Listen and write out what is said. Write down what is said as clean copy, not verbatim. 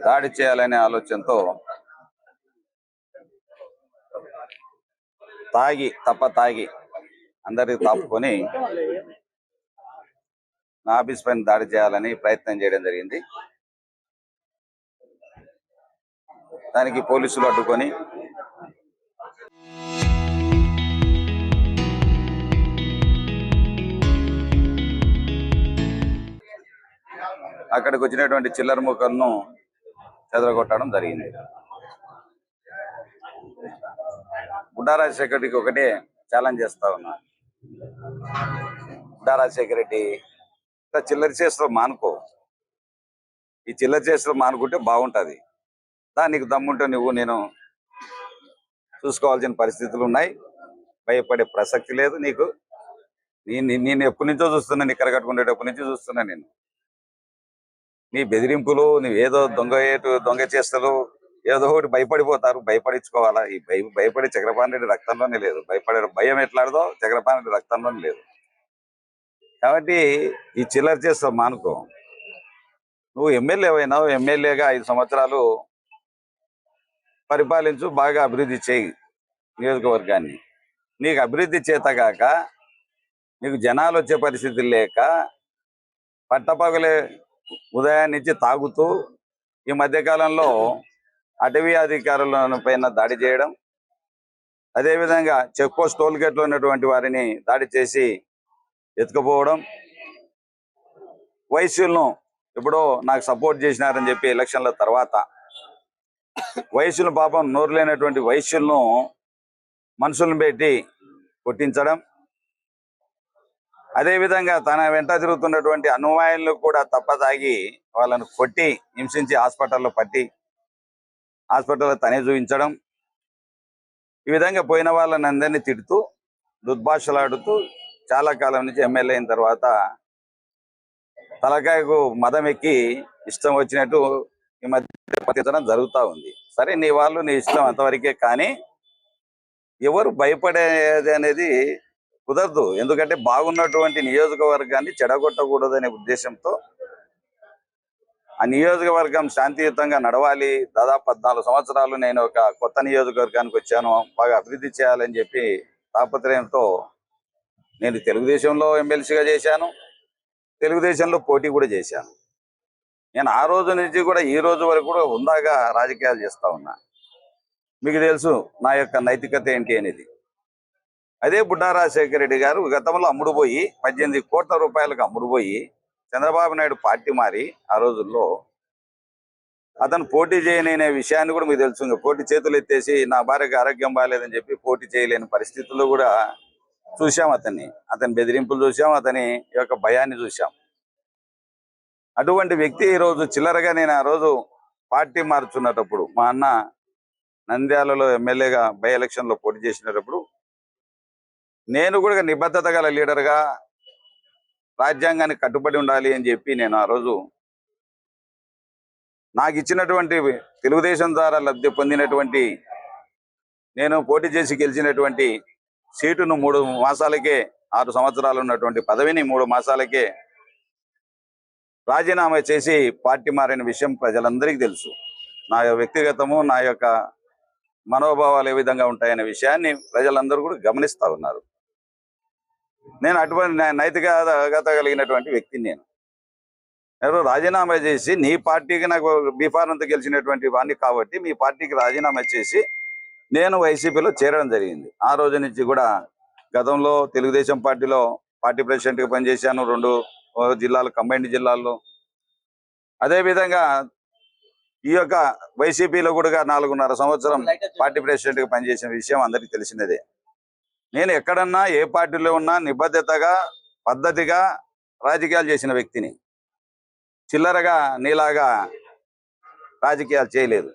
దాడి చేయాలనే ఆలోచనతో తాగి అందరికి తాపుకొని నా ఆఫీస్ పైన దాడి చేయాలని ప్రయత్నం చేయడం జరిగింది. దానికి పోలీసులు అడ్డుకొని అక్కడికి వచ్చినటువంటి చిల్లర ముక్కలను చెదరగొట్టడం జరిగింది. బుడ్డా రాజశేఖర రెడ్డికి ఒకటే ఛాలెంజ్ చేస్తా ఉన్నా. బుడ్డా రాజశేఖర రెడ్డి చిల్లర చేష్టలు మానుకో. ఈ చిల్లర చేష్టలు మానుకుంటే బాగుంటుంది. నీకు దమ్ముంటే నేను చూసుకోవాల్సిన పరిస్థితులు ఉన్నాయి. భయపడే ప్రసక్తి లేదు నీకు. నేను ఎప్పటి నుంచో చూస్తున్నా, నిక్కర కట్టుకునేటప్పటి నుంచి చూస్తున్నా. నేను నీ బెదిరింపులు, నువ్వేదో దొంగ చేస్తలు ఏదో ఒకటి భయపడిపోతారు. భయపడించుకోవాలా? ఈ భయపడి చక్రపాణి రెడ్డి రక్తంలోనే లేదు. భయం ఎట్లాడదో చక్రపాణి రెడ్డి రక్తంలోనే లేదు. కాబట్టి ఈ చిల్లర చేస్తా మానుకో. నువ్వు ఎమ్మెల్యే అయినావు. ఎమ్మెల్యేగా 5 సంవత్సరాలు పరిపాలించు, బాగా అభివృద్ధి చేయి నియోజకవర్గాన్ని. నీకు అభివృద్ధి చేతగాక నీకు జనాలు వచ్చే పరిస్థితులు లేక పట్టపగలే ఉదయాన్నించి తాగుతూ ఈ మధ్యకాలంలో అటవీ అధికారుల పైన దాడి చేయడం, అదేవిధంగా చెక్ పోస్ట్ టోల్ గేట్లో ఉన్నటువంటి వారిని దాడి చేసి ఎత్తుకుపోవడం, వైశ్యులను ఎప్పుడో నాకు సపోర్ట్ చేసినారని చెప్పి ఎలక్షన్ల తర్వాత వైశ్యులు పాపం నోరు లేనటువంటి వైశ్యులను మనుషులను పెట్టి కొట్టించడం, అదేవిధంగా తన వెంట తిరుగుతున్నటువంటి అనుమాయులను కూడా తప్పతాగి వాళ్ళను కొట్టి హింసించి హాస్పిటల్లో పట్టి హాస్పిటల్లో తనే చూపించడం, ఈ విధంగా పోయిన వాళ్ళని అందరినీ తిడుతూ దుర్భాషలాడుతూ చాలా కాలం నుంచి ఎమ్మెల్యే అయిన తర్వాత తలకాయకు మదం ఎక్కి ఇష్టం వచ్చినట్టు ఈ మధ్య పతించడం జరుగుతూ ఉంది. సరే, నీ వాళ్ళు నీ ఇష్టం అంతవరకే, కానీ ఎవరు భయపడేది అనేది కుదరదు. ఎందుకంటే బాగున్నటువంటి నియోజకవర్గాన్ని చెడగొట్టకూడదనే ఉద్దేశంతో ఆ నియోజకవర్గం శాంతియుతంగా నడవాలి. దాదాపు 14 సంవత్సరాలు నేను ఒక కొత్త నియోజకవర్గానికి వచ్చాను, బాగా అభివృద్ధి చేయాలని చెప్పి తాపత్రయంతో నేను తెలుగుదేశంలో ఎమ్మెల్సీగా చేశాను, తెలుగుదేశంలో పోటీ కూడా చేశాను. నేను ఆ రోజు నుంచి కూడా ఈ రోజు వరకు కూడా హుందాగా రాజకీయాలు చేస్తా ఉన్నా. మీకు తెలుసు నా యొక్క నైతికత ఏంటి అనేది. అదే బుడ్డా రాజశేఖర రెడ్డి గారు గతంలో అమ్ముడుపోయి 18 కోట్ల రూపాయలకు అమ్ముడుపోయి చంద్రబాబు నాయుడు పార్టీ మారి ఆ రోజుల్లో అతను పోటీ చేయననే విషయాన్ని కూడా మీకు తెలుసు. ఇంకా పోటీ చేతులు ఎత్తేసి నా భార్యకు ఆరోగ్యం బాగాలేదని చెప్పి పోటీ చేయలేని పరిస్థితుల్లో కూడా చూసాం. అతని బెదిరింపులు చూసాం, అతని యొక్క భయాన్ని చూసాం. అటువంటి వ్యక్తి ఈరోజు చిల్లరగా నేను ఆ రోజు పార్టీ మారుచున్నప్పుడు మా అన్న నంద్యాలలో ఎమ్మెల్యేగా బై ఎలక్షన్లో పోటీ చేసినప్పుడు నేను కూడా నిబద్ధత గల లీడర్గా రాజ్యాంగానికి కట్టుబడి ఉండాలి అని చెప్పి నేను ఆ రోజు నాకు ఇచ్చినటువంటి తెలుగుదేశం ద్వారా లబ్ధి పొందినటువంటి నేను పోటీ చేసి గెలిచినటువంటి సీటును 3 మాసాలకే 6 సంవత్సరాలు ఉన్నటువంటి పదవిని 3 మాసాలకే రాజీనామా చేసి పార్టీ మారిన విషయం ప్రజలందరికీ తెలుసు. నా వ్యక్తిగతము, నా యొక్క మనోభావాలు ఏ విధంగా ఉంటాయనే విషయాన్ని ప్రజలందరూ కూడా గమనిస్తూ ఉన్నారు. నేను అటువంటి నైతికత కలిగినటువంటి వ్యక్తిని. నేను రాజీనామా చేసి నీ పార్టీకి నాకు బీఫారంతో గెలిచినటువంటి వాడిని కాబట్టి మీ పార్టీకి రాజీనామా చేసి నేను వైసీపీలో చేరడం జరిగింది. ఆ రోజు నుంచి కూడా గతంలో తెలుగుదేశం పార్టీలో పార్టీ ప్రెసిడెంట్గా పనిచేశాను 2 జిల్లాలు, కంబైన్డ్ జిల్లాల్లో. అదేవిధంగా ఈ యొక్క వైసీపీలో కూడా 4.5 సంవత్సరం పార్టీ ప్రెసిడెంట్గా పనిచేసిన విషయం అందరికీ తెలిసినదే. నేను ఎక్కడన్నా ఏ పార్టీలో ఉన్నా నిబద్ధతగా పద్ధతిగా రాజకీయాలు చేసిన వ్యక్తిని. చిల్లరగా నీలాగా రాజకీయాలు చేయలేదు.